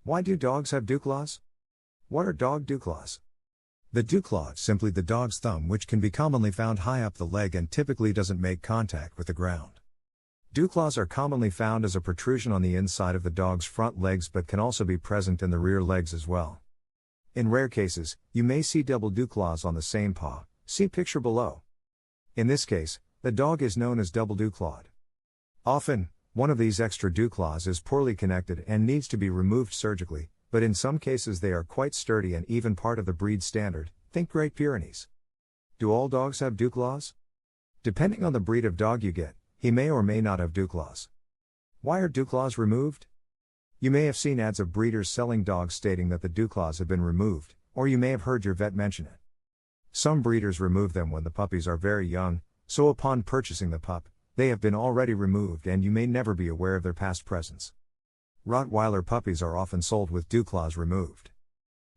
Why do dogs have dewclaws? What are dog dewclaws? The dewclaw is simply the dog's thumb, which can be commonly found high up the leg and typically doesn't make contact with the ground. Dewclaws are commonly found as a protrusion on the inside of the dog's front legs but can also be present in the rear legs as well. In rare cases, you may see double dewclaws on the same paw, see picture below. In this case, the dog is known as double dewclawed. Often, one of these extra dewclaws is poorly connected and needs to be removed surgically, but in some cases they are quite sturdy and even part of the breed standard, think Great Pyrenees. Do all dogs have dewclaws? Depending on the breed of dog you get, he may or may not have dewclaws. Why are dewclaws removed? You may have seen ads of breeders selling dogs stating that the dewclaws have been removed, or you may have heard your vet mention it. Some breeders remove them when the puppies are very young, so upon purchasing the pup, they have been already removed and you may never be aware of their past presence. Rottweiler puppies are often sold with dewclaws removed.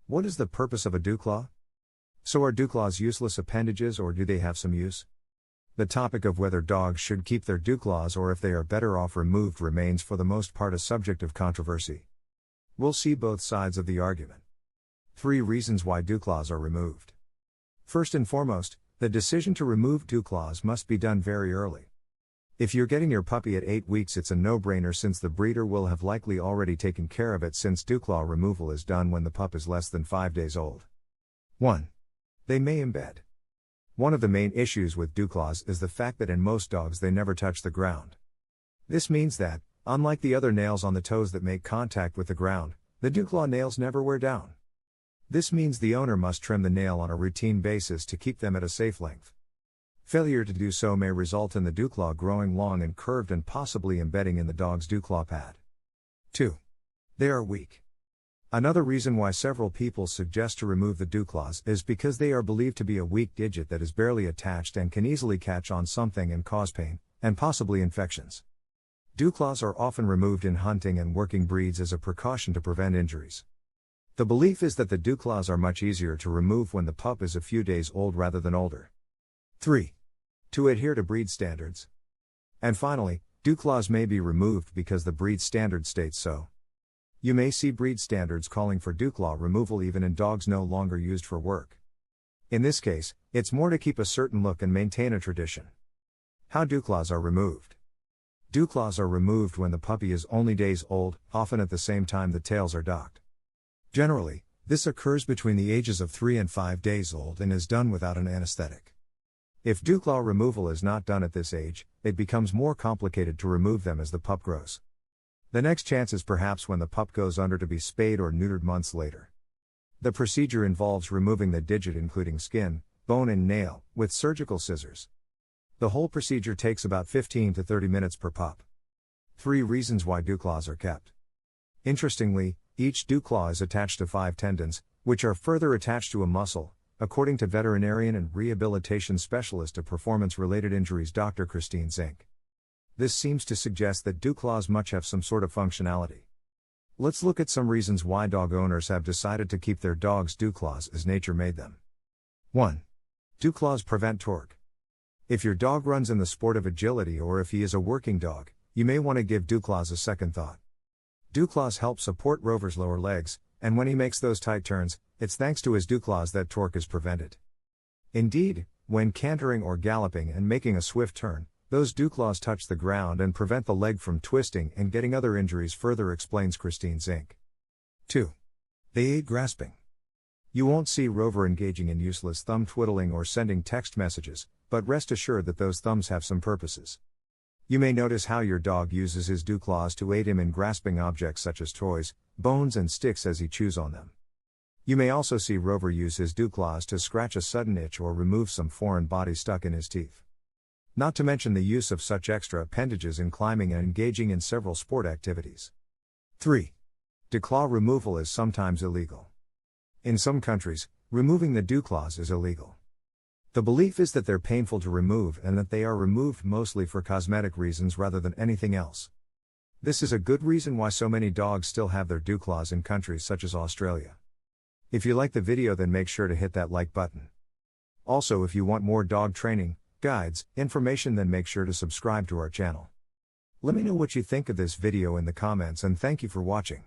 What is the purpose of a dewclaw? So are dewclaws useless appendages or do they have some use? The topic of whether dogs should keep their dewclaws or if they are better off removed remains for the most part a subject of controversy. We'll see both sides of the argument. 3 reasons why dewclaws are removed. First and foremost, the decision to remove dewclaws must be done very early. If you're getting your puppy at 8 weeks, it's a no-brainer since the breeder will have likely already taken care of it since dewclaw removal is done when the pup is less than 5 days old. 1. They may embed. One of the main issues with dewclaws is the fact that in most dogs they never touch the ground. This means that, unlike the other nails on the toes that make contact with the ground, the dewclaw nails never wear down. This means the owner must trim the nail on a routine basis to keep them at a safe length. Failure to do so may result in the dewclaw growing long and curved and possibly embedding in the dog's dewclaw pad. 2. They are weak. Another reason why several people suggest to remove the dewclaws is because they are believed to be a weak digit that is barely attached and can easily catch on something and cause pain, and possibly infections. Dewclaws are often removed in hunting and working breeds as a precaution to prevent injuries. The belief is that the dewclaws are much easier to remove when the pup is a few days old rather than older. 3. To adhere to breed standards. And finally, dewclaws may be removed because the breed standard states so. You may see breed standards calling for dewclaw removal even in dogs no longer used for work. In this case, it's more to keep a certain look and maintain a tradition. How dewclaws are removed. Dewclaws are removed when the puppy is only days old, often at the same time the tails are docked. Generally, this occurs between the ages of 3 and 5 days old and is done without an anesthetic. If dewclaw removal is not done at this age, it becomes more complicated to remove them as the pup grows. The next chance is perhaps when the pup goes under to be spayed or neutered months later. The procedure involves removing the digit including skin, bone and nail, with surgical scissors. The whole procedure takes about 15 to 30 minutes per pup. 3 reasons why dewclaws are kept. Interestingly, each dewclaw is attached to 5 tendons, which are further attached to a muscle, according to veterinarian and rehabilitation specialist of performance-related injuries Dr. Christine Zink. This seems to suggest that dewclaws must have some sort of functionality. Let's look at some reasons why dog owners have decided to keep their dog's dewclaws as nature made them. 1. Dewclaws prevent torque. If your dog runs in the sport of agility or if he is a working dog, you may want to give dewclaws a second thought. Dewclaws help support Rover's lower legs, and when he makes those tight turns, it's thanks to his dewclaws that torque is prevented. Indeed, when cantering or galloping and making a swift turn, those dewclaws touch the ground and prevent the leg from twisting and getting other injuries, further explains Christine Zink. 2. They aid grasping. You won't see Rover engaging in useless thumb twiddling or sending text messages, but rest assured that those thumbs have some purposes. You may notice how your dog uses his dewclaws to aid him in grasping objects such as toys, bones and sticks as he chews on them. You may also see Rover use his dewclaws to scratch a sudden itch or remove some foreign body stuck in his teeth. Not to mention the use of such extra appendages in climbing and engaging in several sport activities. 3. Dewclaw removal is sometimes illegal. In some countries, removing the dewclaws is illegal. The belief is that they're painful to remove and that they are removed mostly for cosmetic reasons rather than anything else. This is a good reason why so many dogs still have their dewclaws in countries such as Australia. If you like the video, then make sure to hit that like button. Also, if you want more dog training, guides, information, then make sure to subscribe to our channel. Let me know what you think of this video in the comments, and thank you for watching.